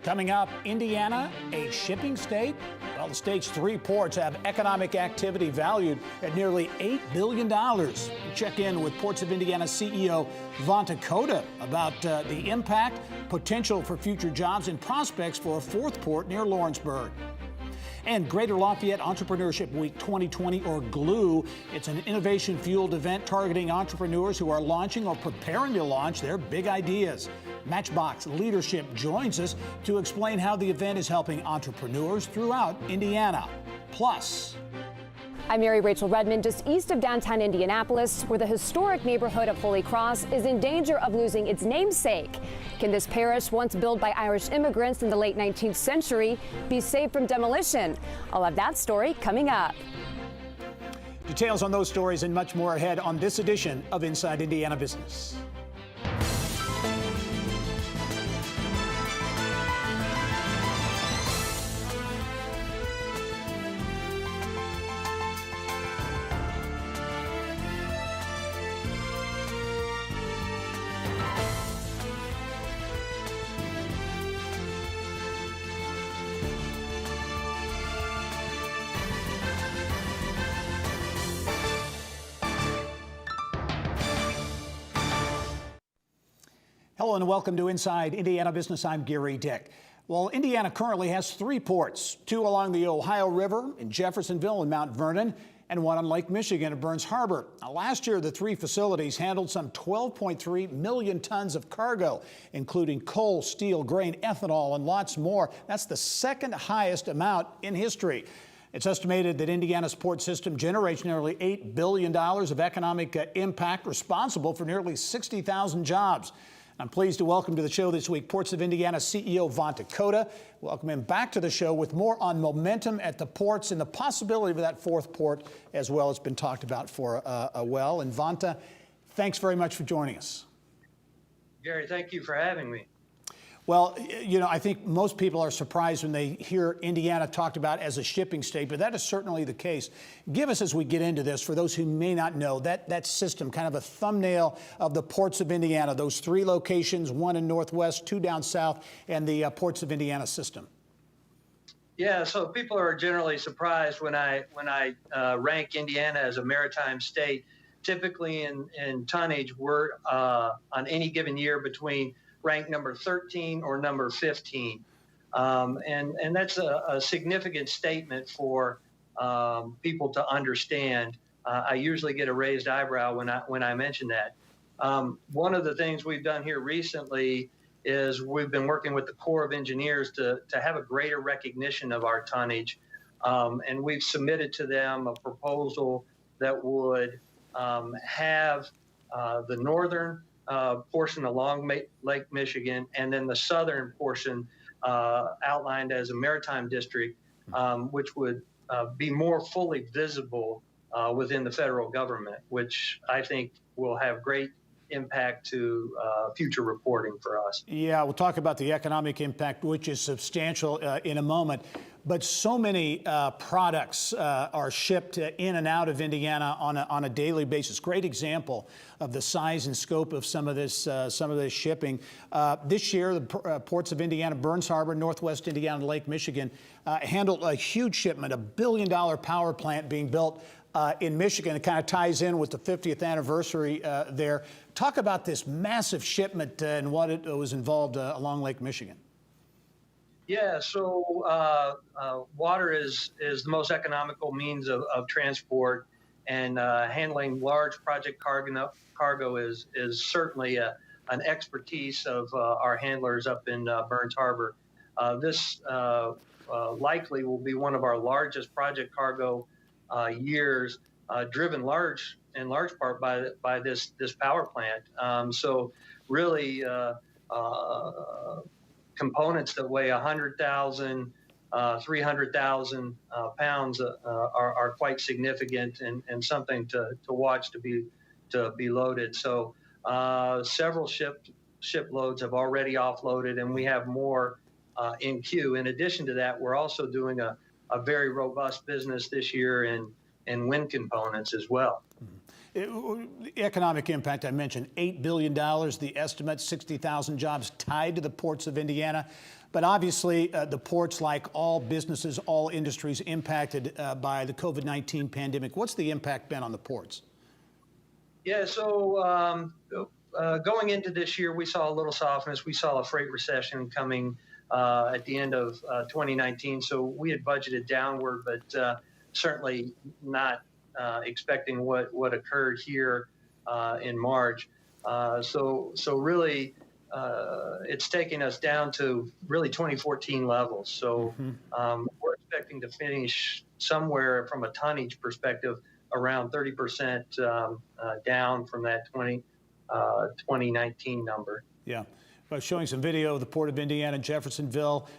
Coming up, Indiana, a shipping state? Well, the state's 3 ports have economic activity valued at nearly $8 billion. We'll check in with Ports of Indiana CEO Vanta Kota about the impact, potential for future jobs, and prospects for a 4th port near Lawrenceburg. And Greater Lafayette Entrepreneurship Week 2020, or GLUE. It's an innovation-fueled event targeting entrepreneurs who are launching or preparing to launch their big ideas. Matchbox Leadership joins us to explain how the event is helping entrepreneurs throughout Indiana. Plus, I'm Mary Rachel Redmond, just east of downtown Indianapolis, where the historic neighborhood of Holy Cross is in danger of losing its namesake. Can this parish, once built by Irish immigrants in the late 19th century, be saved from demolition? I'll have that story coming up. Details on those stories and much more ahead on this edition of Inside Indiana Business. Hello and welcome to Inside Indiana Business. I'm Gary Dick. Well, Indiana currently has 3 ports, 2 along the Ohio River in Jeffersonville and Mount Vernon, and 1 on Lake Michigan at Burns Harbor. Now, last year, the 3 facilities handled some 12.3 million tons of cargo, including coal, steel, grain, ethanol, and lots more. That's the 2nd highest amount in history. It's estimated that Indiana's port system generates nearly $8 billion of economic impact, responsible for nearly 60,000 jobs. I'm pleased to welcome to the show this week Ports of Indiana CEO Vanta Kota. Welcome him back to the show with more on momentum at the ports and the possibility of that 4th port as well. It's been talked about for a while. And Vanta, thanks very much for joining us. Gary, thank you for having me. Well, you know, I think most people are surprised when they hear Indiana talked about as a shipping state, but that is certainly the case. Give us, as we get into this, for those who may not know, that system, kind of a thumbnail of the Ports of Indiana, those 3 locations, 1 in Northwest, 2 down south, and the Ports of Indiana system. Yeah, so people are generally surprised when I rank Indiana as a maritime state. Typically in tonnage, we're on any given year between ranked number 13 or number 15. And that's a significant statement for people to understand. I usually get a raised eyebrow when I mention that. One of the things we've done here recently is we've been working with the Corps of Engineers to have a greater recognition of our tonnage. And we've submitted to them a proposal that would have the northern portion along Lake Michigan, and then the southern portion outlined as a maritime district, which would be more fully visible within the federal government, which I think will have great impact to future reporting for us. Yeah, we'll talk about the economic impact, which is substantial in a moment. But so many products are shipped in and out of Indiana on a daily basis. Great example of the size and scope of some of this shipping. This year, the Ports of Indiana, Burns Harbor, Northwest Indiana, and Lake Michigan handled a huge shipment, a $1 billion power plant being built in Michigan. It kind of ties in with the 50th anniversary there. Talk about this massive shipment and what it was involved along Lake Michigan. Yeah, so water is the most economical means of transport, and handling large project cargo is certainly an expertise of our handlers up in Burns Harbor. This likely will be one of our largest project cargo years, driven in large part by this power plant. So really components that weigh 100,000, 300,000 pounds are quite significant and something to watch to be loaded. So several shiploads have already offloaded, and we have more in queue. In addition to that, we're also doing a very robust business this year in wind components as well. The economic impact I mentioned, $8 billion, the estimate, 60,000 jobs tied to the ports of Indiana. But obviously, the ports, like all businesses, all industries impacted by the COVID-19 pandemic. What's the impact been on the ports? Yeah, so going into this year, we saw a little softness. We saw a freight recession coming at the end of 2019. So we had budgeted downward, but certainly not expecting what occurred here in March. So really, it's taking us down to really 2014 levels. So we're expecting to finish somewhere from a tonnage perspective around 30% down from that 2019 number. Yeah. I was showing some video of the Port of Indiana, Jeffersonville,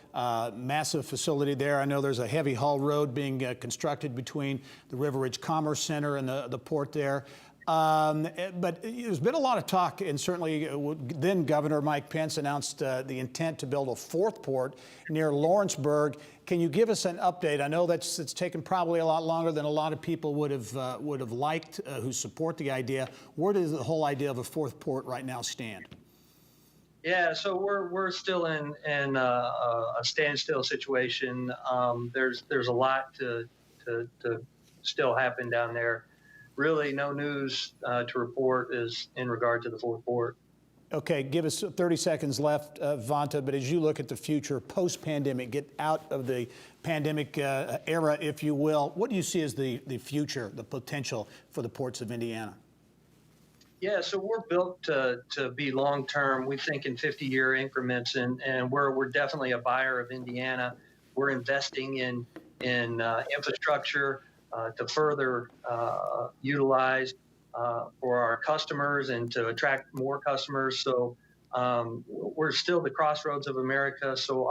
massive facility there. I know there's a heavy haul road being constructed between the River Ridge Commerce Center and the port there. But there's been a lot of talk, and certainly then Governor Mike Pence announced the intent to build a fourth port near Lawrenceburg. Can you give us an update? I know it's taken probably a lot longer than a lot of people would have liked who support the idea. Where does the whole idea of a fourth port right now stand? Yeah, so we're still in a standstill situation. There's a lot to still happen down there. Really, no news to report is in regard to the fourth port. Okay, give us 30 seconds left, Vanta, but as you look at the future post-pandemic, get out of the pandemic era, if you will, what do you see as the future, the potential for the ports of Indiana? Yeah, so we're built to be long-term. We think in 50-year increments, and we're definitely a buyer of Indiana. We're investing in infrastructure to further utilize for our customers and to attract more customers. So we're still the crossroads of America. So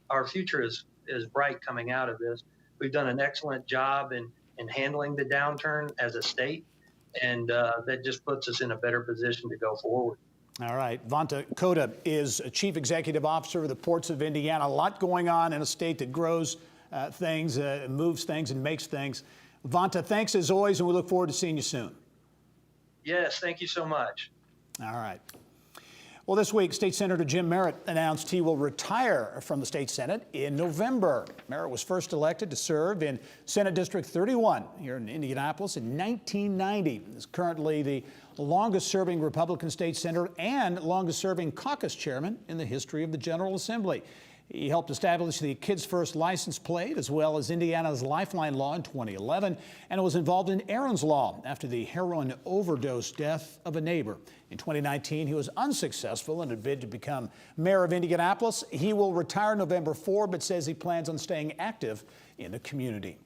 our future is bright coming out of this. We've done an excellent job in handling the downturn as a state, and that just puts us in a better position to go forward. All right. Vanta Kota is Chief Executive Officer of the Ports of Indiana. A lot going on in a state that grows things, moves things, and makes things. Vanta, thanks as always, and we look forward to seeing you soon. Yes, thank you so much. All right. Well, this week, State Senator Jim Merritt announced he will retire from the state Senate in November. Merritt was first elected to serve in Senate District 31 here in Indianapolis in 1990. He's currently the longest-serving Republican state senator and longest-serving caucus chairman in the history of the General Assembly. He helped establish the Kids First license plate as well as Indiana's Lifeline Law in 2011 and was involved in Aaron's Law after the heroin overdose death of a neighbor. In 2019, he was unsuccessful in a bid to become mayor of Indianapolis. He will retire November 4, but says he plans on staying active in the community.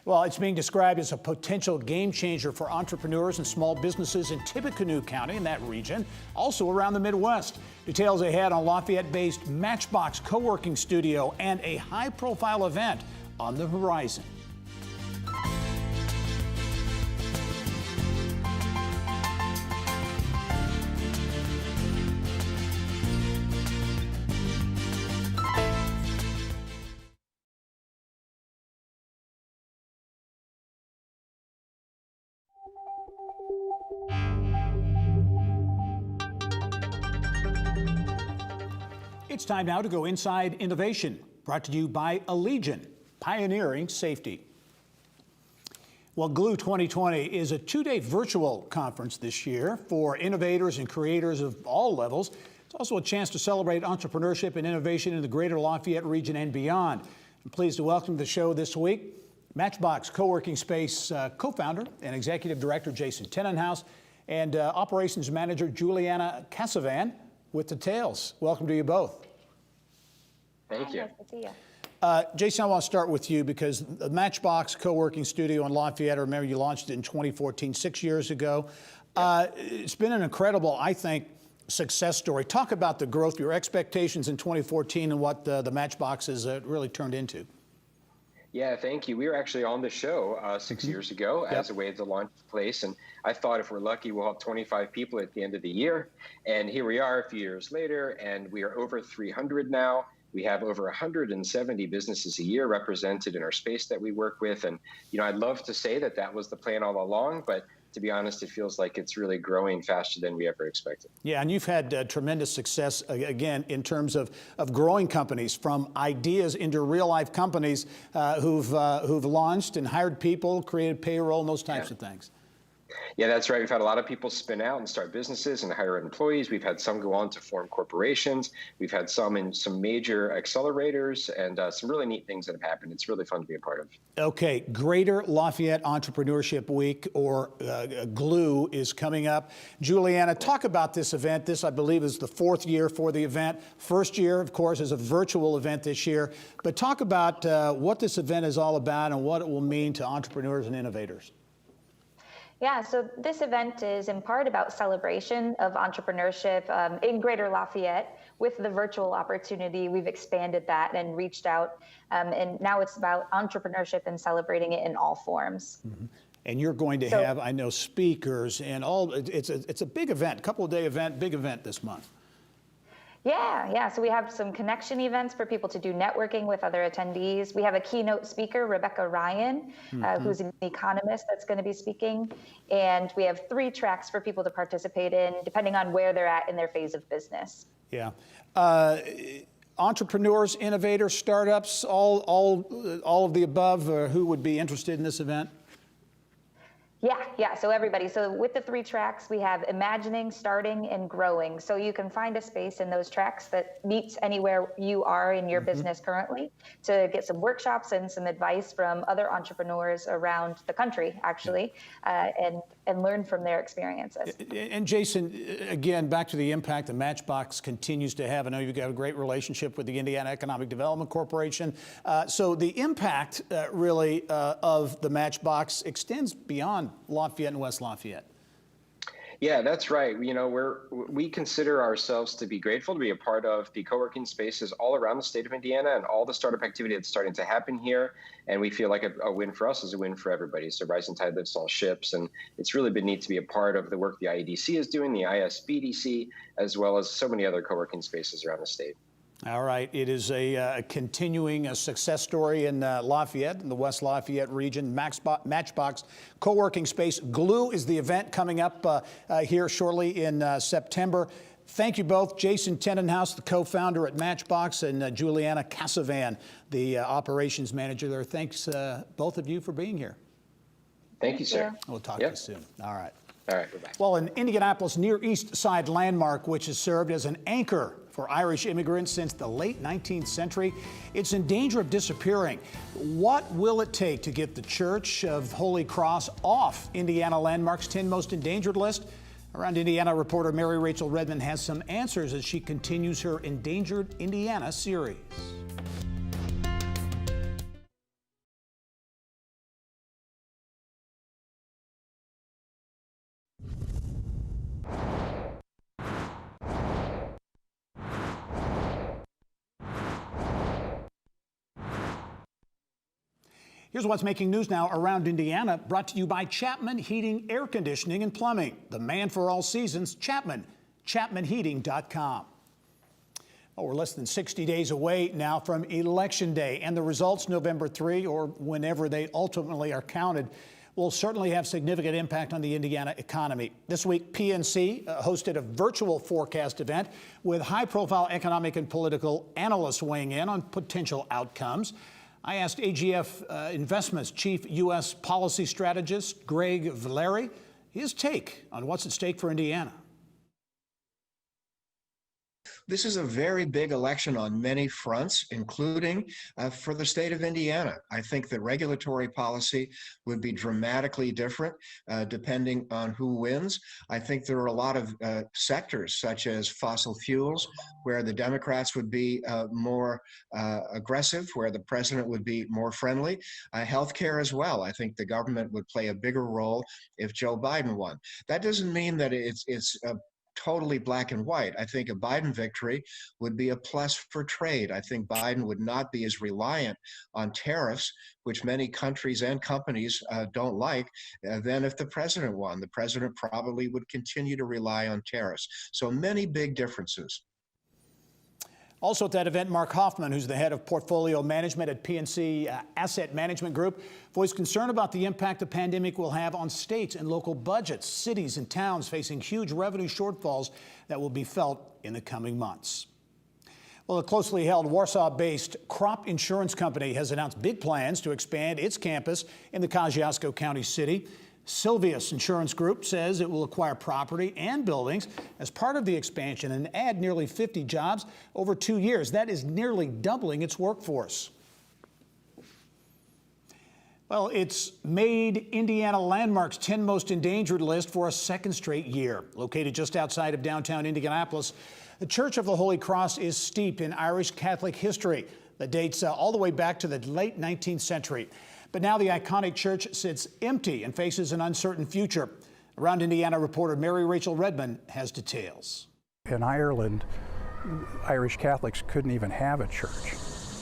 Well, it's being described as a potential game changer for entrepreneurs and small businesses in Tippecanoe County in that region, also around the Midwest. Details ahead on Lafayette-based Matchbox co-working studio and a high-profile event on the horizon. It's time now to go inside innovation, brought to you by Allegion, pioneering safety. Well, GLUE 2020 is a two-day virtual conference this year for innovators and creators of all levels. It's also a chance to celebrate entrepreneurship and innovation in the greater Lafayette region and beyond. I'm pleased to welcome to the show this week Matchbox co-working space co-founder and executive director Jason Tenenhaus and operations manager Juliana Casavan with details. Welcome to you both. Thank you. Nice to see you. Jason, I want to start with you because the Matchbox co-working studio in Lafayette, I remember you launched it in 2014, 6 years ago. It's been an incredible, I think, success story. Talk about the growth, your expectations in 2014 and what the Matchbox has really turned into. Yeah, thank you. We were actually on the show 6 years ago as a way to launch the place. And I thought if we're lucky, we'll have 25 people at the end of the year. And here we are a few years later, and we are over 300 now. We have over 170 businesses a year represented in our space that we work with. And, you know, I'd love to say that that was the plan all along, but to be honest, it feels like it's really growing faster than we ever expected. Yeah, and you've had tremendous success, again, in terms of growing companies from ideas into real-life companies who've launched and hired people, created payroll, and those types of things. Yeah, that's right. We've had a lot of people spin out and start businesses and hire employees. We've had some go on to form corporations. We've had some in some major accelerators and some really neat things that have happened. It's really fun to be a part of. Okay, Greater Lafayette Entrepreneurship Week, or GLUE, is coming up. Juliana, talk about this event. This, I believe, is the 4th year for the event. First year, of course, is a virtual event this year. But talk about what this event is all about and what it will mean to entrepreneurs and innovators. Yeah, so this event is in part about celebration of entrepreneurship in Greater Lafayette. With the virtual opportunity, we've expanded that and reached out, and now it's about entrepreneurship and celebrating it in all forms. Mm-hmm. And you're going to have, I know, speakers and all. It's a big event, couple-day event, big event this month. Yeah. So we have some connection events for people to do networking with other attendees. We have a keynote speaker, Rebecca Ryan, who's an economist that's going to be speaking. And we have 3 tracks for people to participate in, depending on where they're at in their phase of business. Yeah. Entrepreneurs, innovators, startups, all of the above, who would be interested in this event? Yeah. So everybody. So with the 3 tracks, we have imagining, starting, and growing. So you can find a space in those tracks that meets anywhere you are in your business currently to get some workshops and some advice from other entrepreneurs around the country, actually, and learn from their experiences. And Jason, again, back to the impact that Matchbox continues to have. I know you've got a great relationship with the Indiana Economic Development Corporation. So the impact really of the Matchbox extends beyond Lafayette and West Lafayette. Yeah, that's right. You know, we consider ourselves to be grateful to be a part of the co-working spaces all around the state of Indiana and all the startup activity that's starting to happen here. And we feel like a win for us is a win for everybody. So rising tide lifts all ships. And it's really been neat to be a part of the work the IEDC is doing, the ISBDC, as well as so many other co-working spaces around the state. All right. It is a continuing success story in Lafayette, in the West Lafayette region. Matchbox co-working space. GLUE is the event coming up here shortly in September. Thank you both, Jason Tenenhouse, the co-founder at Matchbox, and Juliana Casavan, the operations manager there. Thanks, both of you, for being here. Thank you, sir. We'll talk to you soon. All right. All right, bye-bye. Well, an Indianapolis Near East Side landmark, which has served as an anchor for Irish immigrants since the late 19th century, it's in danger of disappearing. What will it take to get the Church of Holy Cross off Indiana Landmark's 10 Most Endangered list? Around Indiana reporter Mary Rachel Redmond has some answers as she continues her Endangered Indiana series. Here's what's making news now around Indiana, brought to you by Chapman Heating, Air Conditioning, and Plumbing. The man for all seasons, Chapman, chapmanheating.com. Well, we're less than 60 days away now from Election Day, and the results November 3, or whenever they ultimately are counted, will certainly have significant impact on the Indiana economy. This week, PNC hosted a virtual forecast event with high-profile economic and political analysts weighing in on potential outcomes. I asked AGF Investments Chief U.S. Policy Strategist Greg Valeri his take on what's at stake for Indiana. This is a very big election on many fronts, including for the state of Indiana. I think the regulatory policy would be dramatically different depending on who wins. I think there are a lot of sectors, such as fossil fuels, where the Democrats would be more aggressive, where the president would be more friendly. Healthcare as well. I think the government would play a bigger role if Joe Biden won. That doesn't mean that it's totally black and white. I think a Biden victory would be a plus for trade. I think Biden would not be as reliant on tariffs, which many countries and companies don't like, than if the president won. The president probably would continue to rely on tariffs. So many big differences. Also at that event, Mark Hoffman, who's the head of portfolio management at PNC Asset Management Group, voiced concern about the impact the pandemic will have on states and local budgets, cities and towns facing huge revenue shortfalls that will be felt in the coming months. Well, a closely held Warsaw-based crop insurance company has announced big plans to expand its campus in the Kosciuszko County city. Silvius Insurance Group says it will acquire property and buildings as part of the expansion and add nearly 50 jobs over 2 years. That is nearly doubling its workforce. Well, it's made Indiana Landmark's 10 most endangered list for a second straight year. Located just outside of downtown Indianapolis, the Church of the Holy Cross is steeped in Irish Catholic history that dates all the way back to the late 19th century. But now the iconic church sits empty and faces an uncertain future. Around Indiana reporter Mary Rachel Redmond has details. In Ireland, Irish Catholics couldn't even have a church.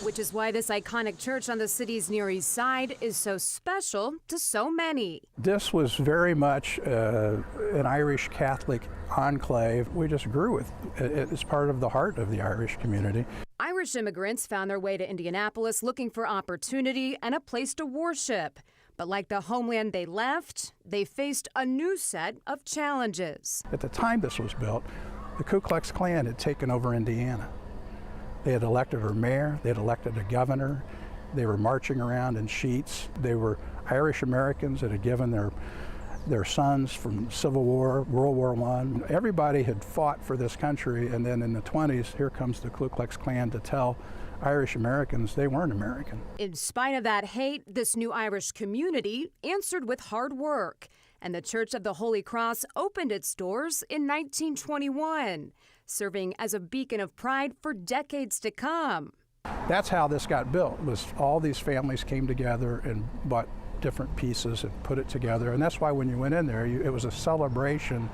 Which is why this iconic church on the city's Near East Side is so special to so many. This was very much an Irish Catholic enclave. We just grew with it. It's part of the heart of the Irish community. Irish immigrants found their way to Indianapolis looking for opportunity and a place to worship. But like the homeland they left, they faced a new set of challenges. At the time this was built, the Ku Klux Klan had taken over Indiana. They had elected a mayor, they had elected a governor, they were marching around in sheets. They were Irish Americans that had given their sons from Civil War, World War I. Everybody had fought for this country, and then in the 20s, here comes the Ku Klux Klan to tell Irish Americans they weren't American. In spite of that hate, this new Irish community answered with hard work. And the Church of the Holy Cross opened its doors in 1921, serving as a beacon of pride for decades to come. That's how this got built, was all these families came together and bought different pieces and put it together. And that's why when you went in there, it was a celebration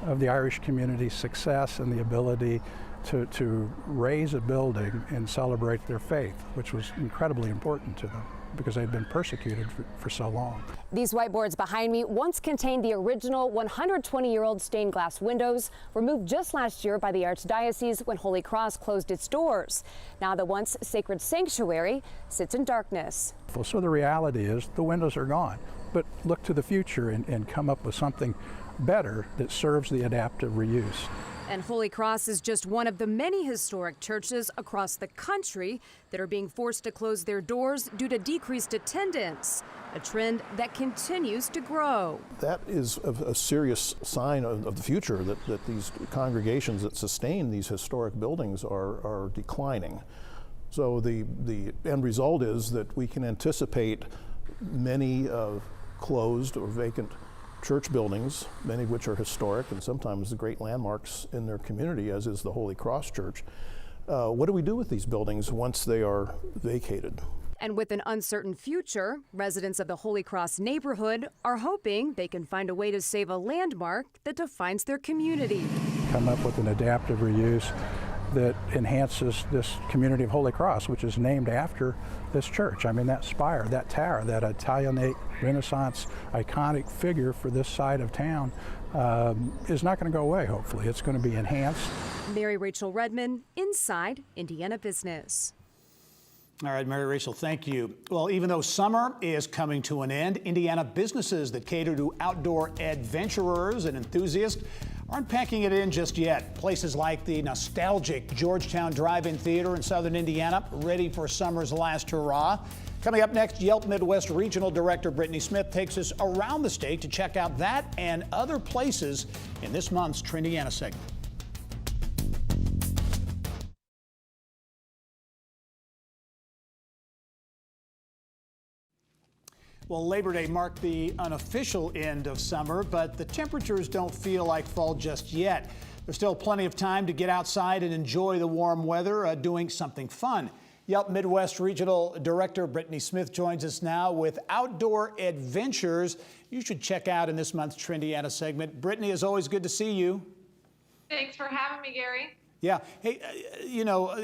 of the Irish community's success and the ability to raise a building and celebrate their faith, which was incredibly important to them because they'd been persecuted for so long. These whiteboards behind me once contained the original 120-year-old stained glass windows, removed just last year by the Archdiocese when Holy Cross closed its doors. Now the once sacred sanctuary sits in darkness. So the reality is the windows are gone, but look to the future and come up with something better that serves the adaptive reuse. And Holy Cross is just one of the many historic churches across the country that are being forced to close their doors due to decreased attendance, a trend that continues to grow. That is a serious sign of the future, that these congregations that sustain these historic buildings are declining. So the end result is that we can anticipate many closed or vacant church buildings, many of which are historic and sometimes the great landmarks in their community, as is the Holy Cross Church. What do we do with these buildings once they are vacated? And with an uncertain future, residents of the Holy Cross neighborhood are hoping they can find a way to save a landmark that defines their community. Come up with an adaptive reuse that enhances this community of Holy Cross, which is named after this church. I mean, that spire, that tower, that Italianate Renaissance iconic figure for this side of town is not going to go away, hopefully. It's going to be enhanced. Mary Rachel Redmond, Inside Indiana Business. All right, Mary Rachel, thank you. Well, even though summer is coming to an end, Indiana businesses that cater to outdoor adventurers and enthusiasts aren't packing it in just yet. Places like the nostalgic Georgetown Drive-In Theater in southern Indiana, ready for summer's last hurrah. Coming up next, Yelp Midwest Regional Director Brittany Smith takes us around the state to check out that and other places in this month's Trendiana segment. Well, Labor Day marked the unofficial end of summer, but the temperatures don't feel like fall just yet. There's still plenty of time to get outside and enjoy the warm weather doing something fun. Yelp Midwest Regional Director Brittany Smith joins us now with outdoor adventures you should check out in this month's Trendiana segment. Brittany, it's always good to see you. Thanks for having me, Gary. Yeah. Hey,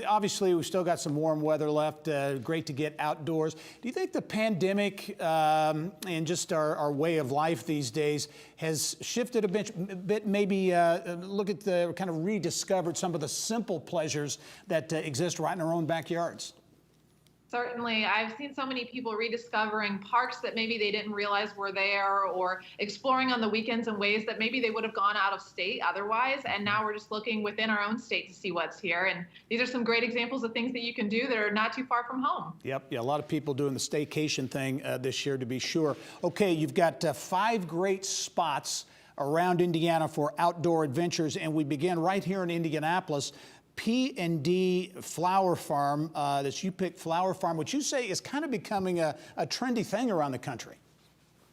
obviously we've still got some warm weather left. Great to get outdoors. Do you think the pandemic and just our way of life these days has shifted a bit maybe look at the kind of rediscovered some of the simple pleasures that exist right in our own backyards? Certainly. I've seen so many people rediscovering parks that maybe they didn't realize were there, or exploring on the weekends in ways that maybe they would have gone out of state otherwise. And now we're just looking within our own state to see what's here. And these are some great examples of things that you can do that are not too far from home. Yep. Yeah, a lot of people doing the staycation thing this year, to be sure. Okay, you've got 5 great spots around Indiana for outdoor adventures, and we begin right here in Indianapolis. P&D Flower Farm, this You Pick Flower Farm, which you say is kind of becoming a trendy thing around the country.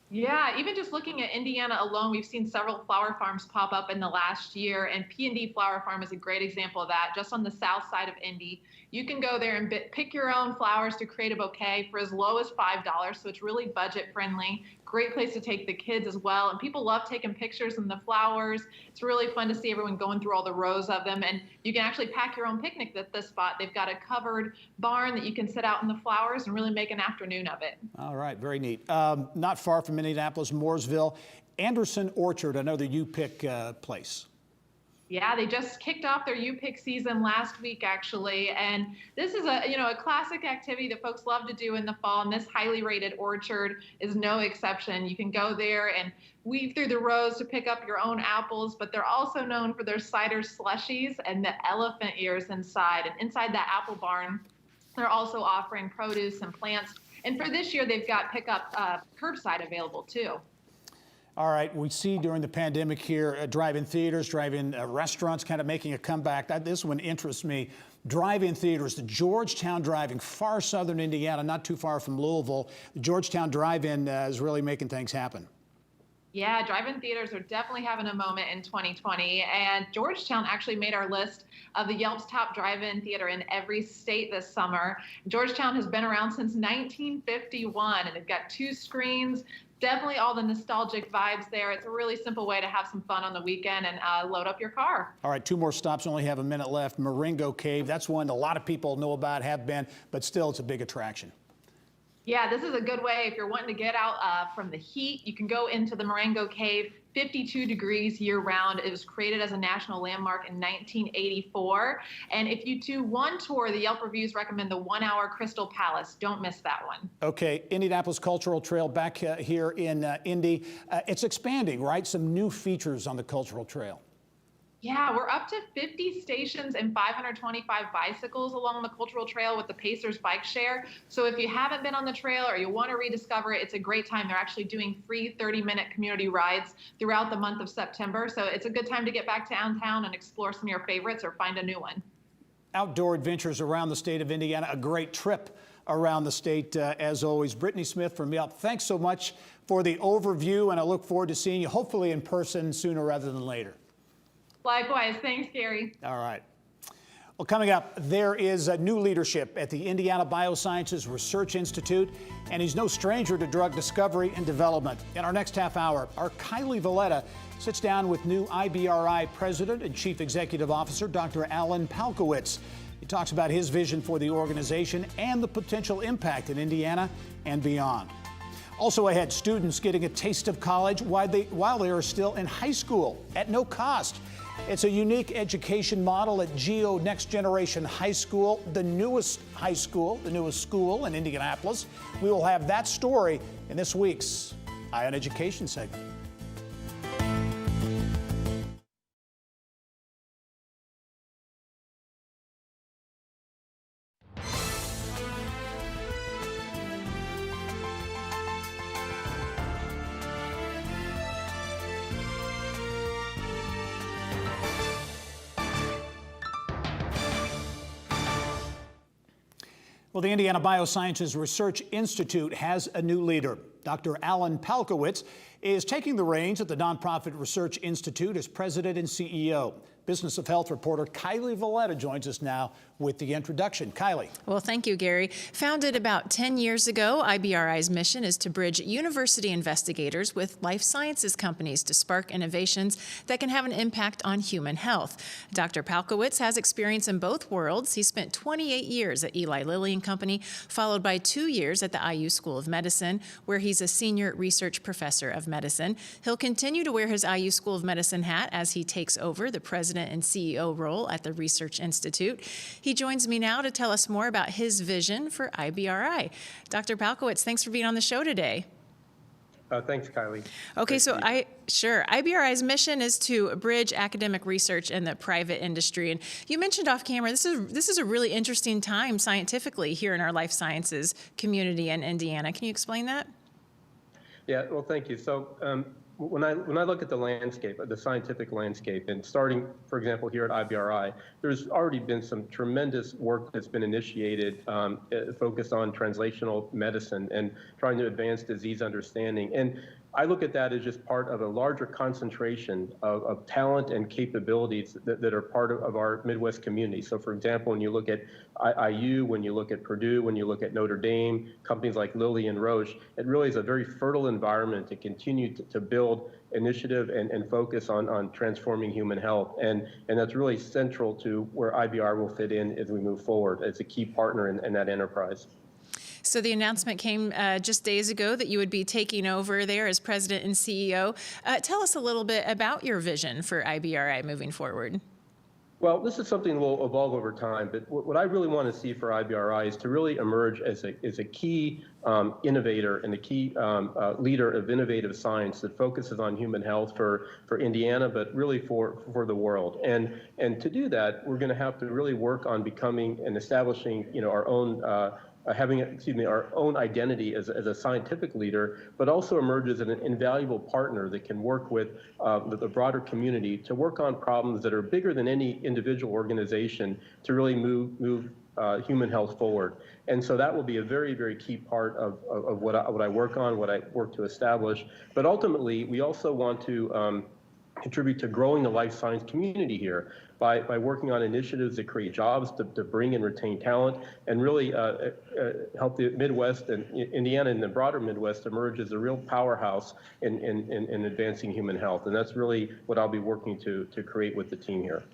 Yeah, even just looking at Indiana alone, we've seen several flower farms pop up in the last year, and P&D Flower Farm is a great example of that. Just on the south side of Indy, you can go there and pick your own flowers to create a bouquet for as low as $5, so it's really budget friendly. Great place to take the kids as well, and people love taking pictures in the flowers. It's really fun to see everyone going through all the rows of them, and you can actually pack your own picnic at this spot. They've got a covered barn that you can sit out in the flowers and really make an afternoon of it. All right, very neat. Not far from Indianapolis, Mooresville, Anderson Orchard, another You Pick place. Yeah, they just kicked off their You Pick season last week, actually, and this is a classic activity that folks love to do in the fall, and this highly rated orchard is no exception. You can go there and weave through the rows to pick up your own apples, but they're also known for their cider slushies and the elephant ears inside. And inside that apple barn, they're also offering produce and plants. And for this year, they've got pickup curbside available too. All right, we see during the pandemic here, drive-in theaters, drive-in restaurants kind of making a comeback. This one interests me. Drive-in theaters, the Georgetown Drive-In, far southern Indiana, not too far from Louisville. The Georgetown Drive-In is really making things happen. Yeah, drive-in theaters are definitely having a moment in 2020, and Georgetown actually made our list of the Yelp's top drive-in theater in every state this summer. Georgetown has been around since 1951, and they've got 2 screens. Definitely all the nostalgic vibes there. It's a really simple way to have some fun on the weekend and load up your car. All right, 2 more stops, only have a minute left. Marengo Cave, that's one a lot of people know about, have been, but still it's a big attraction. Yeah, this is a good way if you're wanting to get out from the heat. You can go into the Marengo Cave, 52 degrees year round. It was created as a national landmark in 1984. And if you do one tour, the Yelp reviews recommend the 1-hour Crystal Palace. Don't miss that one. Okay, Indianapolis Cultural Trail back here in Indy. It's expanding, right? Some new features on the Cultural Trail. Yeah, we're up to 50 stations and 525 bicycles along the Cultural Trail with the Pacers Bike Share. So if you haven't been on the trail or you want to rediscover it, it's a great time. They're actually doing free 30-minute community rides throughout the month of September. So it's a good time to get back downtown and explore some of your favorites or find a new one. Outdoor adventures around the state of Indiana, a great trip around the state as always. Brittany Smith from Yelp, thanks so much for the overview, and I look forward to seeing you hopefully in person sooner rather than later. Likewise. Thanks, Gary. All right. Well, coming up, there is a new leadership at the Indiana Biosciences Research Institute, and he's no stranger to drug discovery and development. In our next half hour, our Kylie Valletta sits down with new IBRI President and Chief Executive Officer, Dr. Alan Palkowitz. He talks about his vision for the organization and the potential impact in Indiana and beyond. Also ahead, students getting a taste of college while they are still in high school at no cost. It's a unique education model at Geo Next Generation High School, the newest school in Indianapolis. We will have that story in this week's Eye on Education segment. Well, the Indiana Biosciences Research Institute has a new leader. Dr. Alan Palkowitz is taking the reins at the nonprofit Research Institute as president and CEO. Business of Health reporter Kylie Valletta joins us now with the introduction. Kylie. Well, thank you, Gary. Founded about 10 years ago, IBRI's mission is to bridge university investigators with life sciences companies to spark innovations that can have an impact on human health. Dr. Palkowitz has experience in both worlds. He spent 28 years at Eli Lilly and Company, followed by 2 years at the IU School of Medicine, where he's a senior research professor of medicine. He'll continue to wear his IU School of Medicine hat as he takes over the president and CEO role at the Research Institute. He joins me now to tell us more about his vision for IBRI. Dr. Palkowitz, thanks for being on the show today. Thanks, Kylie. Okay, so IBRI's mission is to bridge academic research and the private industry. And you mentioned off camera, this is a really interesting time scientifically here in our life sciences community in Indiana. Can you explain that? Yeah, well, thank you. So when I look at the landscape, the scientific landscape, and starting, for example, here at IBRI, there's already been some tremendous work that's been initiated focused on translational medicine and trying to advance disease understanding. And I look at that as just part of a larger concentration of talent and capabilities that are part of our Midwest community. So for example, when you look at IU, when you look at Purdue, when you look at Notre Dame, companies like Lilly and Roche, it really is a very fertile environment to continue to build initiative and focus on transforming human health. And that's really central to where IBR will fit in as we move forward as a key partner in that enterprise. So the announcement came just days ago that you would be taking over there as president and CEO. Tell us a little bit about your vision for IBRI moving forward. Well, this is something that will evolve over time, but what I really want to see for IBRI is to really emerge as a key innovator and a key leader of innovative science that focuses on human health for Indiana, but really for the world. And to do that, we're going to have to really work on becoming and establishing, our own our own identity as a scientific leader, but also emerge as an invaluable partner that can work with the broader community to work on problems that are bigger than any individual organization to really move human health forward. And so that will be a very, very key part of what I work on, what I work to establish. But ultimately, we also want to contribute to growing the life science community here by working on initiatives that create jobs, to bring and retain talent, and really help the Midwest and Indiana and the broader Midwest emerge as a real powerhouse in advancing human health. And that's really what I'll be working to create with the team here.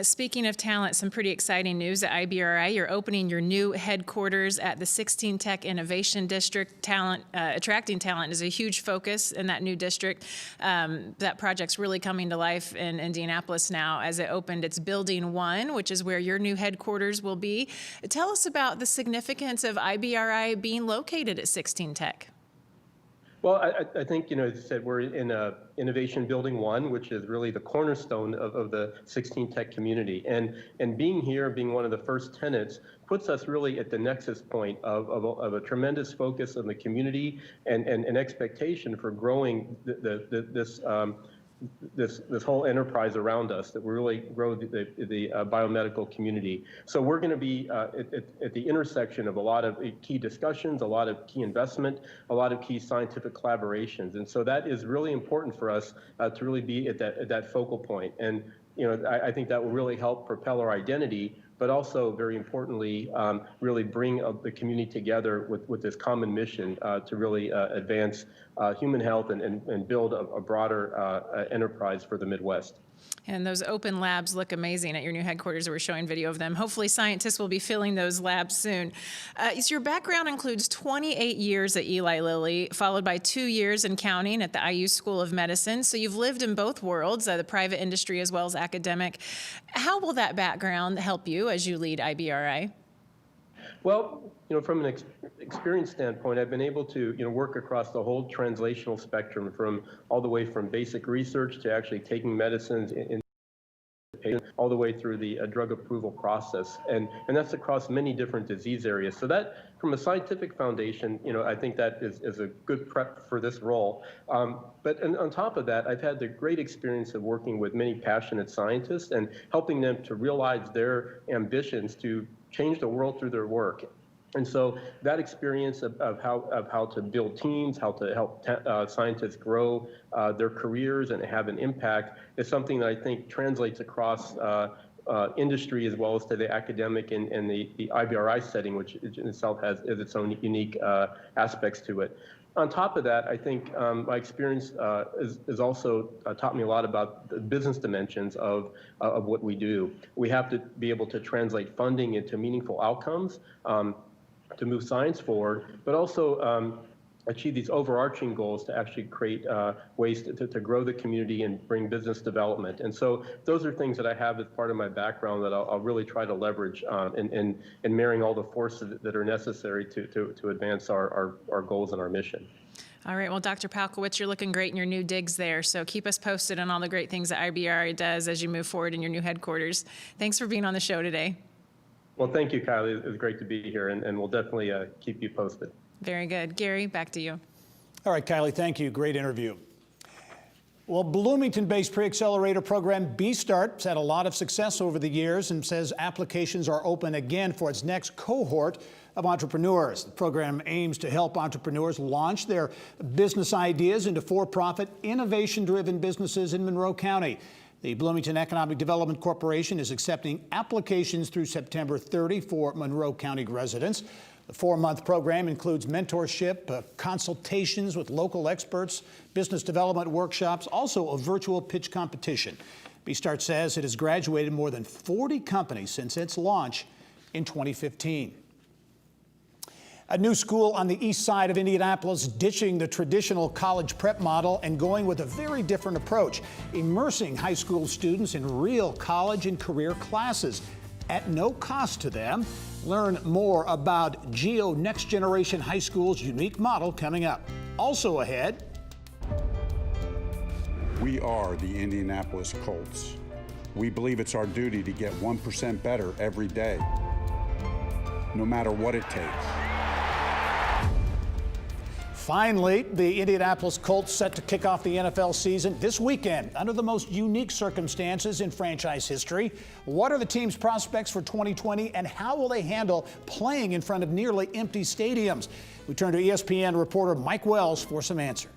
Speaking of talent, some pretty exciting news at IBRI. You're opening your new headquarters at the 16 Tech Innovation District. Attracting talent is a huge focus in that new district. That project's really coming to life in Indianapolis now as it opened its Building 1, which is where your new headquarters will be. Tell us about the significance of IBRI being located at 16 Tech. Well, I think, as I said, we're in Innovation Building 1, which is really the cornerstone of the 16 Tech community. And being here, being one of the first tenants, puts us really at the nexus point of a tremendous focus on the community and an expectation for growing this whole enterprise around us, that we really grow the biomedical community. So we're going to be at the intersection of a lot of key discussions, a lot of key investment, a lot of key scientific collaborations. And so that is really important for us to really be at that focal point. And I think that will really help propel our identity, but also, very importantly, really bring the community together with this common mission to really advance human health and build a broader enterprise for the Midwest. And those open labs look amazing at your new headquarters. We're showing video of them. Hopefully scientists will be filling those labs soon. So your background includes 28 years at Eli Lilly, followed by 2 years in counting at the IU School of Medicine. So you've lived in both worlds, the private industry as well as academic. How will that background help you as you lead IBRI? Well, from an experience standpoint, I've been able to, work across the whole translational spectrum, from all the way from basic research to actually taking medicines in all the way through the drug approval process, and that's across many different disease areas. So that, from a scientific foundation, I think that is a good prep for this role. But on top of that, I've had the great experience of working with many passionate scientists and helping them to realize their ambitions to change the world through their work. And so that experience of how to build teams, how to help scientists grow their careers and have an impact is something that I think translates across industry as well as to the academic and the IBRI setting, which in itself has its own unique aspects to it. On top of that, I think my experience is also taught me a lot about the business dimensions of what we do. We have to be able to translate funding into meaningful outcomes to move science forward, but also achieve these overarching goals to actually create ways to grow the community and bring business development. And so those are things that I have as part of my background that I'll really try to leverage in marrying all the forces that are necessary to advance our goals and our mission. All right, well, Dr. Palkowitz, you're looking great in your new digs there, so keep us posted on all the great things that IBRI does as you move forward in your new headquarters. Thanks for being on the show today. Well, thank you, Kylie. It was great to be here, and we'll definitely keep you posted. Very good. Gary, back to you. All right, Kylie, thank you. Great interview. Well, Bloomington-based pre-accelerator program B-Start has had a lot of success over the years and says applications are open again for its next cohort of entrepreneurs. The program aims to help entrepreneurs launch their business ideas into for-profit, innovation-driven businesses in Monroe County. The Bloomington Economic Development Corporation is accepting applications through September 30 for Monroe County residents. The 4-month program includes mentorship, consultations with local experts, business development workshops, also a virtual pitch competition. B-Start says it has graduated more than 40 companies since its launch in 2015. A new school on the east side of Indianapolis ditching the traditional college prep model and going with a very different approach, immersing high school students in real college and career classes at no cost to them. Learn more about GEO Next Generation High School's unique model coming up. Also ahead. We are the Indianapolis Colts. We believe it's our duty to get 1% better every day, no matter what it takes. Finally, the Indianapolis Colts set to kick off the NFL season this weekend under the most unique circumstances in franchise history. What are the team's prospects for 2020 and how will they handle playing in front of nearly empty stadiums? We turn to ESPN reporter Mike Wells for some answers.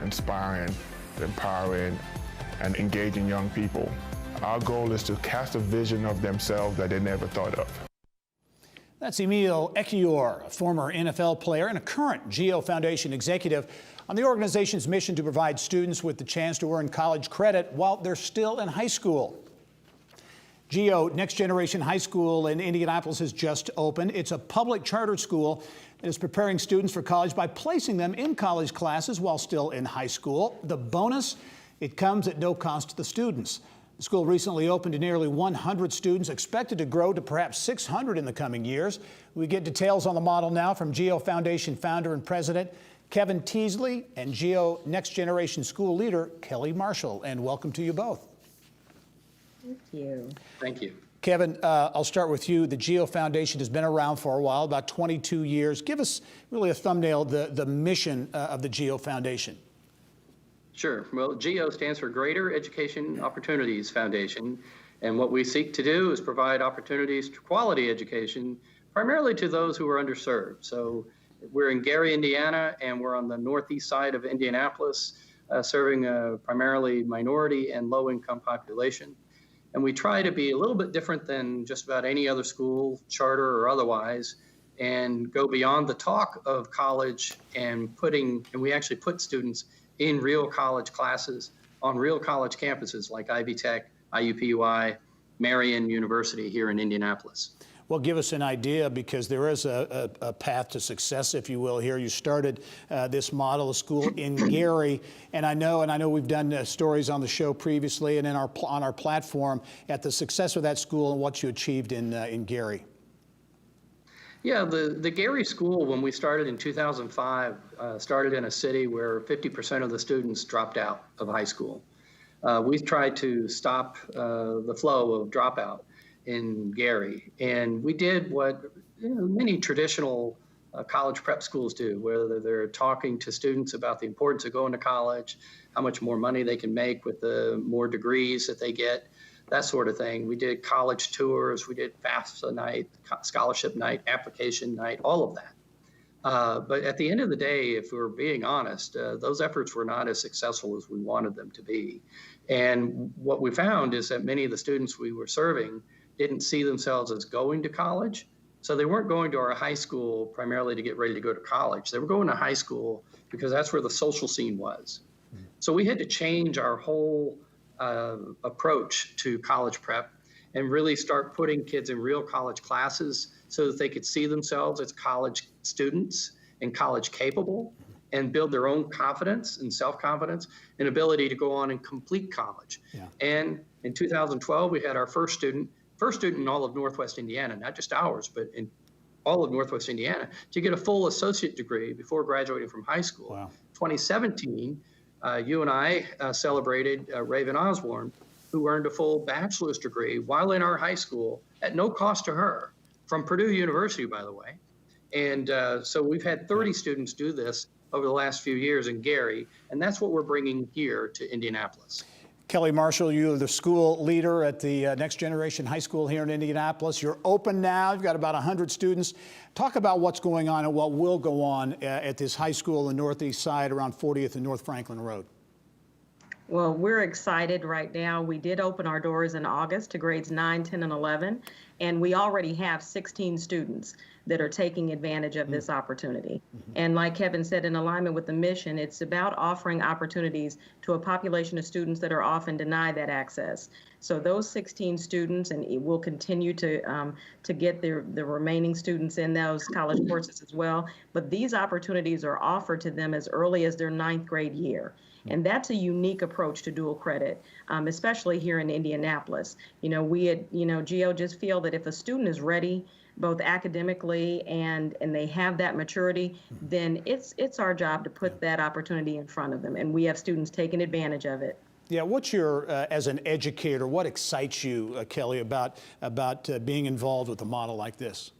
Inspiring, empowering, and engaging young people. Our goal is to cast a vision of themselves that they never thought of. That's Emil Ekiyor, a former NFL player and a current GEO Foundation executive, on the organization's mission to provide students with the chance to earn college credit while they're still in high school. GEO Next Generation High School in Indianapolis has just opened. It's a public charter school that is preparing students for college by placing them in college classes while still in high school. The bonus, it comes at no cost to the students. The school recently opened to nearly 100 students, expected to grow to perhaps 600 in the coming years. We get details on the model now from GEO Foundation founder and president Kevin Teasley and GEO Next Generation school leader Kelly Marshall. And welcome to you both. Thank you. Thank you. Kevin, I'll start with you. The GEO Foundation has been around for a while, about 22 years. Give us really a thumbnail, the mission of the GEO Foundation. Sure. Well, GEO stands for Greater Education Opportunities Foundation. And what we seek to do is provide opportunities to quality education, primarily to those who are underserved. So we're in Gary, Indiana, and we're on the northeast side of Indianapolis, serving a primarily minority and low-income population. And we try to be a little bit different than just about any other school, charter or otherwise, and go beyond the talk of college and we actually put students in real college classes on real college campuses like Ivy Tech, IUPUI, Marian University here in Indianapolis. Well, give us an idea, because there is a path to success, if you will, here. You started this model of school in Gary, and I know we've done stories on the show previously and on our platform at the success of that school and what you achieved in Gary. Yeah, the Gary School, when we started in 2005, started in a city where 50% of the students dropped out of high school. We've tried to stop the flow of dropout. in Gary. And we did what many traditional college prep schools do, whether they're talking to students about the importance of going to college, how much more money they can make with the more degrees that they get, that sort of thing. We did college tours, we did FAFSA night, scholarship night, application night, all of that. But at the end of the day, if we're being honest, those efforts were not as successful as we wanted them to be. And what we found is that many of the students we were serving didn't see themselves as going to college. So they weren't going to our high school primarily to get ready to go to college. They were going to high school because that's where the social scene was. So we had to change our whole approach to college prep and really start putting kids in real college classes so that they could see themselves as college students and college capable and build their own confidence and self-confidence and ability to go on and complete college. Yeah. And in 2012, we had our first student in all of Northwest Indiana, not just ours, but in all of Northwest Indiana, to get a full associate degree before graduating from high school. Wow. 2017, you and I celebrated Raven Osborne, who earned a full bachelor's degree while in our high school at no cost to her, from Purdue University, by the way. And so we've had 30 students do this over the last few years in Gary, and that's what we're bringing here to Indianapolis. Kelly Marshall, you're the school leader at the Next Generation High School here in Indianapolis. You're open now. You've got about 100 students. Talk about what's going on and what will go on at this high school in the northeast side around 40th and North Franklin Road. Well, we're excited right now. We did open our doors in August to grades 9, 10, and 11, and we already have 16 students that are taking advantage of this opportunity. And like Kevin said, in alignment with the mission, it's about offering opportunities to a population of students that are often denied that access. So those 16 students, and it will continue to get the remaining students in those college courses as well, but these opportunities are offered to them as early as their 9th grade year. And that's a unique approach to dual credit, especially here in Indianapolis. You know, we at, GEO just feel that if a student is ready, both academically and they have that maturity, then it's our job to put that opportunity in front of them. And we have students taking advantage of it. Yeah, what's your, as an educator, what excites you, Kelly, about being involved with a model like this?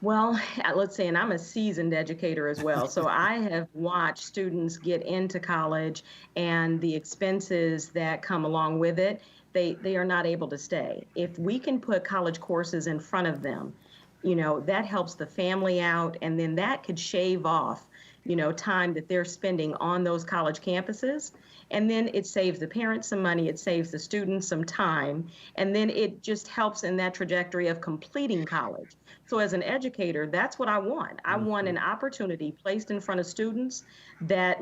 Well, let's say, and I'm a seasoned educator as well, so I have watched students get into college and the expenses that come along with it, they are not able to stay. If we can put college courses in front of them, that helps the family out, and then that could shave off, time that they're spending on those college campuses. And then it saves the parents some money, it saves the students some time, and then it just helps in that trajectory of completing college. So as an educator, that's what I want. I want an opportunity placed in front of students that,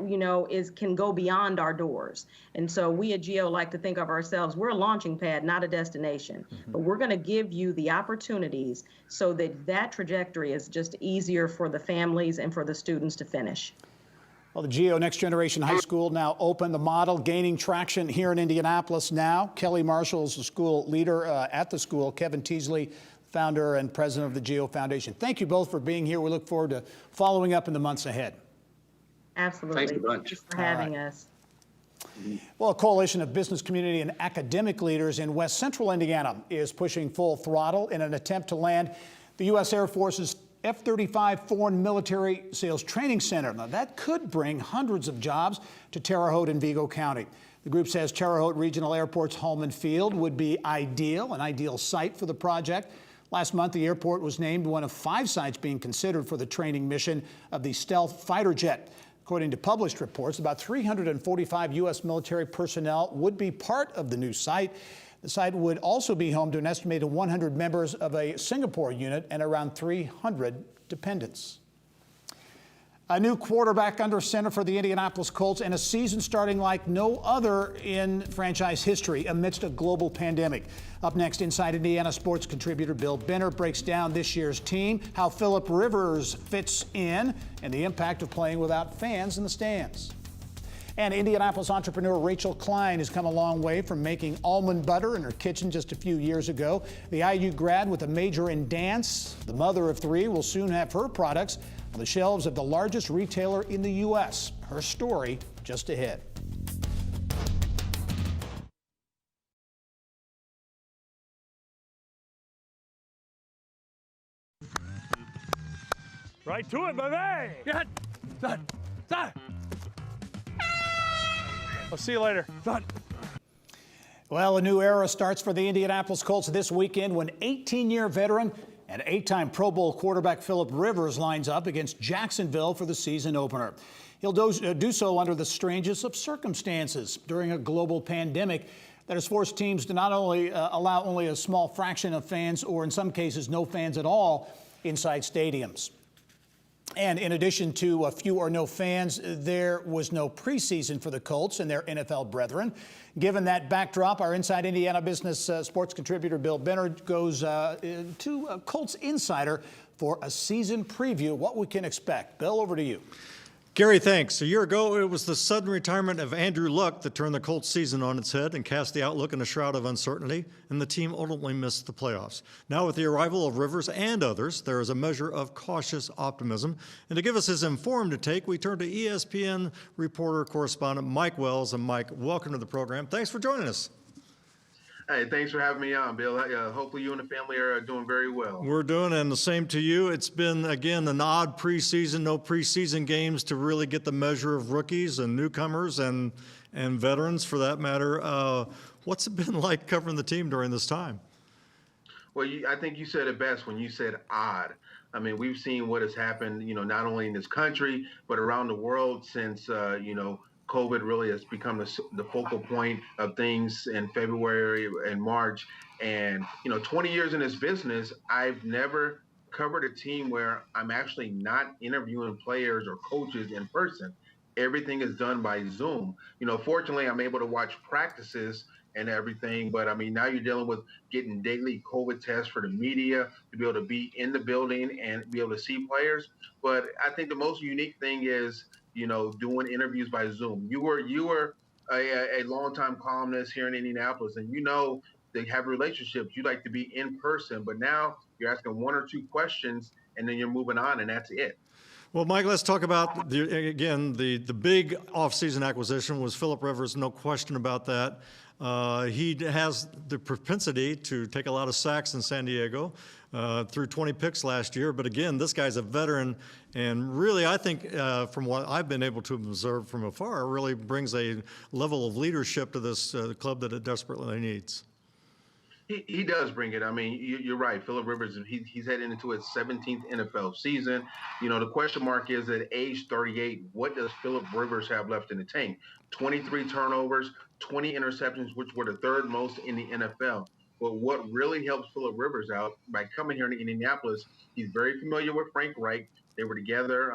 can go beyond our doors. And so we at GEO like to think of ourselves, we're a launching pad, not a destination. But we're going to give you the opportunities so that trajectory is just easier for the families and for the students to finish. Well, the GEO Next Generation High School now open, the model gaining traction here in Indianapolis now. Kelly Marshall is the school leader at the school. Kevin Teasley, founder and president of the GEO Foundation. Thank you both for being here. We look forward to following up in the months ahead. Absolutely. Thanks for having us. Well, a coalition of business community and academic leaders in West Central Indiana is pushing full throttle in an attempt to land the U.S. Air Force's F-35 Foreign Military Sales Training Center. Now, that could bring hundreds of jobs to Terre Haute and Vigo County. The group says Terre Haute Regional Airport's Holman Field would be an ideal site for the project. Last month, the airport was named one of 5 sites being considered for the training mission of the stealth fighter jet. According to published reports, about 345 U.S. military personnel would be part of the new site. The site would also be home to an estimated 100 members of a Singapore unit and around 300 dependents. A new quarterback under center for the Indianapolis Colts, and a season starting like no other in franchise history amidst a global pandemic. Up next, Inside Indiana sports contributor Bill Benner breaks down this year's team, how Phillip Rivers fits in, and the impact of playing without fans in the stands. And Indianapolis entrepreneur Rachel Klein has come a long way from making almond butter in her kitchen just a few years ago. The IU grad with a major in dance, the mother of 3, will soon have her products on the shelves of the largest retailer in the U.S. Her story just ahead. Right to it, baby. Good. Done. Done. I'll see you later. Done. Well, a new era starts for the Indianapolis Colts this weekend when 18-year veteran and 8-time Pro Bowl quarterback Philip Rivers lines up against Jacksonville for the season opener. He'll do so under the strangest of circumstances during a global pandemic that has forced teams to not only allow only a small fraction of fans, or in some cases no fans at all, inside stadiums. And in addition to a few or no fans, there was no preseason for the Colts and their NFL brethren. Given that backdrop, our Inside Indiana Business sports contributor Bill Benner goes to Colts Insider for a season preview, what we can expect. Bill, over to you. Gary, thanks. A year ago, it was the sudden retirement of Andrew Luck that turned the Colts season on its head and cast the outlook in a shroud of uncertainty, and the team ultimately missed the playoffs. Now, with the arrival of Rivers and others, there is a measure of cautious optimism. And to give us his informed take, we turn to ESPN reporter correspondent Mike Wells. And Mike, welcome to the program. Thanks for joining us. Hey, thanks for having me on, Bill. Hopefully you and the family are doing very well. We're doing, and the same to you. It's been, again, an odd preseason, no preseason games to really get the measure of rookies and newcomers and veterans, for that matter. What's it been like covering the team during this time? Well, I think you said it best when you said odd. I mean, we've seen what has happened, not only in this country, but around the world since, COVID really has become the focal point of things in February and March. And, 20 years in this business, I've never covered a team where I'm actually not interviewing players or coaches in person. Everything is done by Zoom. Fortunately, I'm able to watch practices and everything. But, now you're dealing with getting daily COVID tests for the media to be able to be in the building and be able to see players. But I think the most unique thing is, doing interviews by Zoom. You were a longtime columnist here in Indianapolis, and they have relationships. You like to be in person, but now you're asking one or two questions, and then you're moving on, and that's it. Well, Mike, let's talk about, the big offseason acquisition was Philip Rivers, no question about that. He has the propensity to take a lot of sacks in San Diego, threw 20 picks last year. But again, this guy's a veteran, and really, I think, from what I've been able to observe from afar, really brings a level of leadership to this club that it desperately needs. He does bring it. I mean, you're right. Philip Rivers, he's heading into his 17th NFL season. The question mark is at age 38, what does Philip Rivers have left in the tank? 23 turnovers, 20 interceptions, which were the third most in the NFL. But what really helps Philip Rivers out by coming here to Indianapolis, he's very familiar with Frank Reich. They were together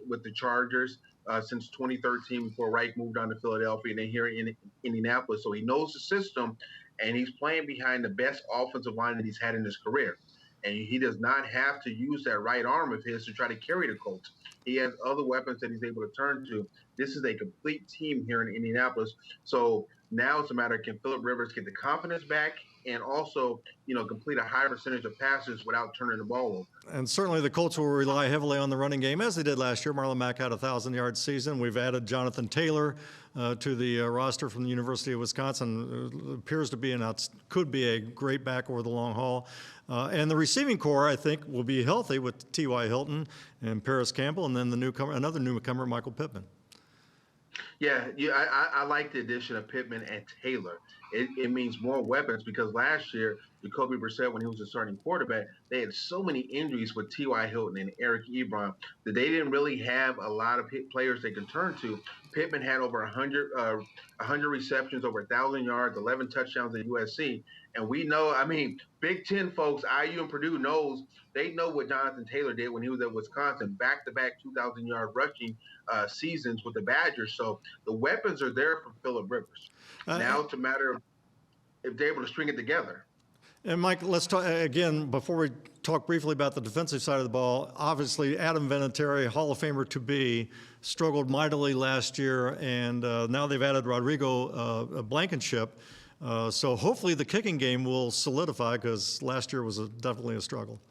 with the Chargers since 2013 before Reich moved on to Philadelphia, and then here in Indianapolis. So he knows the system, and he's playing behind the best offensive line that he's had in his career. And he does not have to use that right arm of his to try to carry the Colts. He has other weapons that he's able to turn to. This is a complete team here in Indianapolis. So now it's a matter of, can Philip Rivers get the confidence back and also, complete a higher percentage of passes without turning the ball over. And certainly the Colts will rely heavily on the running game, as they did last year. Marlon Mack had a 1,000-yard season. We've added Jonathan Taylor to the roster from the University of Wisconsin. Appears to be could be a great back over the long haul. And the receiving core, I think, will be healthy with T.Y. Hilton and Paris Campbell, and then another newcomer, Michael Pittman. Yeah, I like the addition of Pittman and Taylor. It means more weapons, because last year, Jacoby Brissett, when he was the starting quarterback, they had so many injuries with T.Y. Hilton and Eric Ebron that they didn't really have a lot of players they could turn to. Pittman had over 100 receptions, over 1,000 yards, 11 touchdowns at USC. And we know, Big Ten folks, IU and Purdue they know what Jonathan Taylor did when he was at Wisconsin, back-to-back 2,000-yard rushing seasons with the Badgers. So the weapons are there for Philip Rivers. Now it's a matter of if they're able to string it together. And Mike, let's talk again, before we talk briefly about the defensive side of the ball. Obviously, Adam Vinatieri, Hall of Famer to be, struggled mightily last year, and now they've added Rodrigo Blankenship. So hopefully the kicking game will solidify, because last year was definitely a struggle.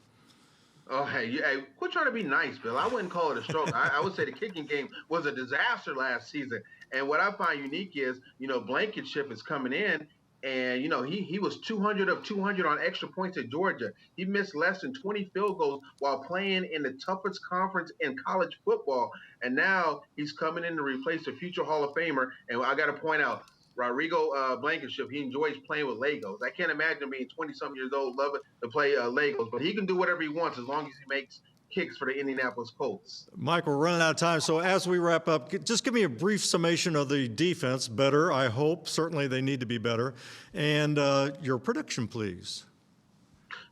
Oh, hey, quit trying to be nice, Bill. I wouldn't call it a struggle. I would say the kicking game was a disaster last season. And what I find unique is, Blankenship is coming in, And, you know, he was 200 of 200 on extra points at Georgia. He missed less than 20 field goals while playing in the toughest conference in college football. And now he's coming in to replace a future Hall of Famer. And I got to point out, Rodrigo Blankenship, he enjoys playing with Legos. I can't imagine being 20-something years old, loving to play Legos. But he can do whatever he wants as long as he makes kicks for the Indianapolis Colts. Mike, we're running out of time, so as we wrap up, just give me a brief summation of the defense. Better, I hope. Certainly they need to be better. And your prediction, please.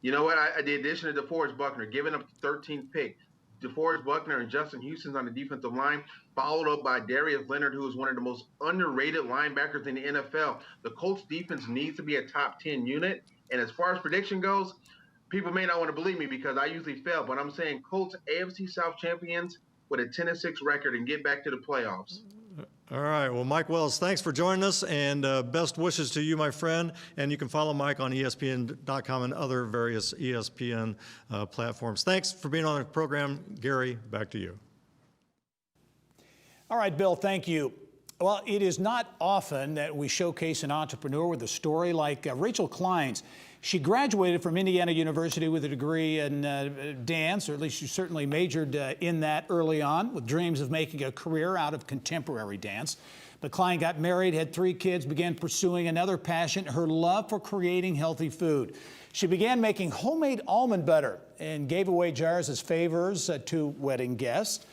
You know what? The addition of DeForest Buckner, giving up the 13th pick. DeForest Buckner and Justin Houston's on the defensive line, followed up by Darius Leonard, who is one of the most underrated linebackers in the NFL. The Colts defense needs to be a top 10 unit. And as far as prediction goes, people may not want to believe me because I usually fail, but I'm saying Colts AFC South champions with a 10-6 record and get back to the playoffs. All right. Well, Mike Wells, thanks for joining us, and best wishes to you, my friend. And you can follow Mike on ESPN.com and other various ESPN platforms. Thanks for being on the program. Gary, back to you. All right, Bill, thank you. Well, it is not often that we showcase an entrepreneur with a story like Rachel Klein's. She graduated from Indiana University with a degree in dance, or at least she certainly majored in that early on, with dreams of making a career out of contemporary dance. But Klein got married, had 3 kids, began pursuing another passion, her love for creating healthy food. She began making homemade almond butter and gave away jars as favors to wedding guests.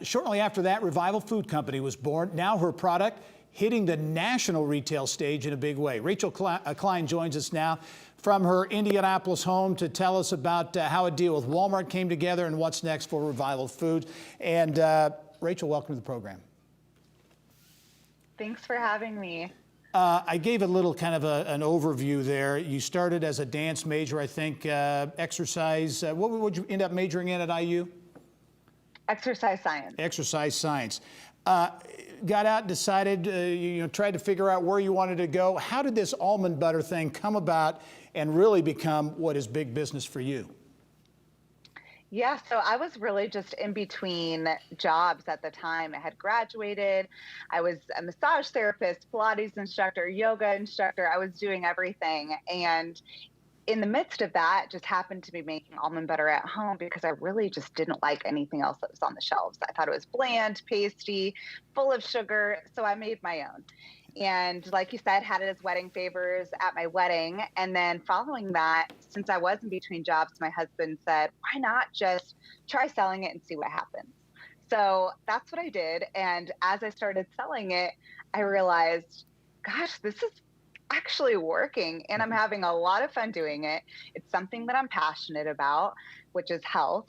Shortly after that, Revival Food Company was born. Now her product hitting the national retail stage in a big way. Rachel Klein joins us now from her Indianapolis home to tell us about how a deal with Walmart came together and what's next for Revival Foods. And Rachel, welcome to the program. Thanks for having me. I gave a little kind of an overview there. You started as a dance major, I think, exercise. What would you end up majoring in at IU? Exercise science. Exercise science. Got out, decided, tried to figure out where you wanted to go. How did this almond butter thing come about and really become what is big business for you? Yeah, so I was really just in between jobs at the time. I had graduated. I was a massage therapist, Pilates instructor, yoga instructor. I was doing everything. And in the midst of that, just happened to be making almond butter at home because I really just didn't like anything else that was on the shelves. I thought it was bland, pasty, full of sugar. So I made my own. And like you said, had it as wedding favors at my wedding. And then following that, since I was in between jobs, my husband said, why not just try selling it and see what happens? So that's what I did. And as I started selling it, I realized, gosh, this is actually working and I'm having a lot of fun doing it. It's something that I'm passionate about, which is health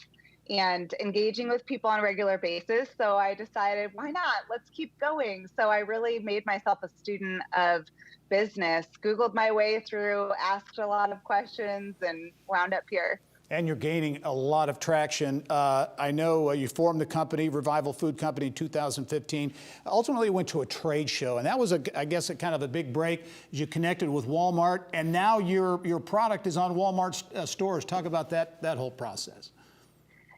and engaging with people on a regular basis. So I decided, why not? Let's keep going. So I really made myself a student of business, Googled my way through, asked a lot of questions, and wound up here. And you're gaining a lot of traction. I know you formed the company, Revival Food Company, in 2015. Ultimately went to a trade show, and that was, I guess, a kind of a big break. You connected with Walmart, and now your product is on Walmart stores. Talk about that whole process.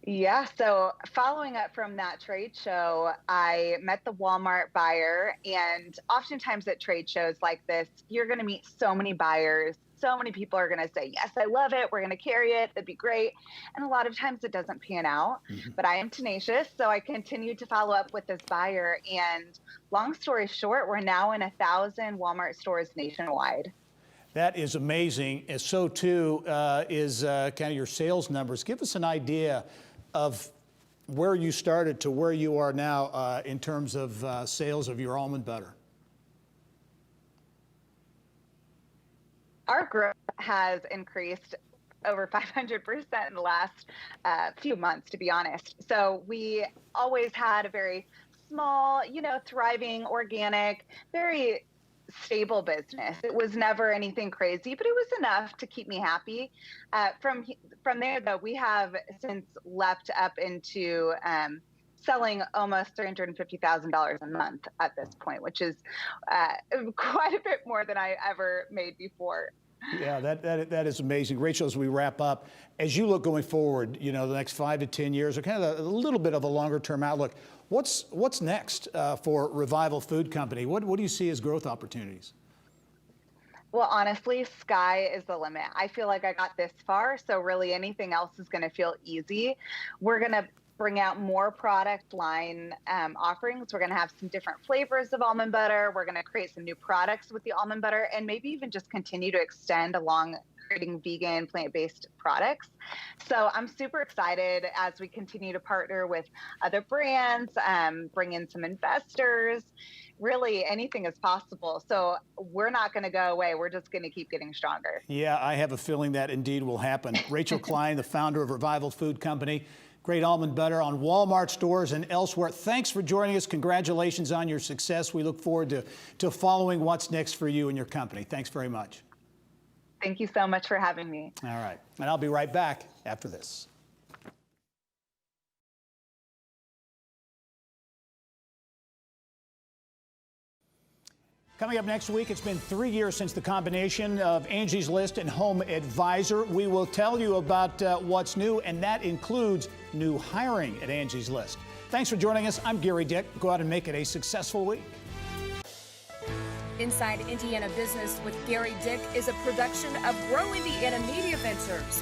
Yeah, so following up from that trade show, I met the Walmart buyer, and oftentimes at trade shows like this, you're going to meet so many buyers. So many people are going to say, yes, I love it. We're going to carry it. That'd be great. And a lot of times it doesn't pan out, but I am tenacious. So I continued to follow up with this buyer. And long story short, we're now in 1,000 Walmart stores nationwide. That is amazing. And so too is kind of your sales numbers. Give us an idea of where you started to where you are now in terms of sales of your almond butter. Our growth has increased over 500% in the last few months, to be honest. So we always had a very small, thriving, organic, very stable business. It was never anything crazy, but it was enough to keep me happy. From there, though, we have since leapt up into selling almost $350,000 a month at this point, which is quite a bit more than I ever made before. Yeah, that is amazing. Rachel, as we wrap up, as you look going forward, the next 5 to 10 years, or kind of a little bit of a longer term outlook, what's next for Revival Food Company? What do you see as growth opportunities? Well, honestly, sky is the limit. I feel like I got this far, so really anything else is going to feel easy. We're going to bring out more product line offerings. We're going to have some different flavors of almond butter. We're going to create some new products with the almond butter, and maybe even just continue to extend along creating vegan, plant-based products. So I'm super excited as we continue to partner with other brands, bring in some investors. Really, anything is possible. So we're not going to go away. We're just going to keep getting stronger. Yeah, I have a feeling that indeed will happen. Rachel Klein, the founder of Revival Food Company, great almond butter on Walmart stores and elsewhere. Thanks for joining us. Congratulations on your success. We look forward to following what's next for you and your company. Thanks very much. Thank you so much for having me. All right. And I'll be right back after this. Coming up next week, it's been 3 years since the combination of Angie's List and Home Advisor. We will tell you about what's new, and that includes new hiring at Angie's List. Thanks for joining us. I'm Gary Dick. Go out and make it a successful week. Inside Indiana Business with Gary Dick is a production of Grow Indiana Media Ventures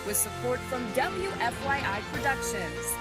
with support from WFYI Productions.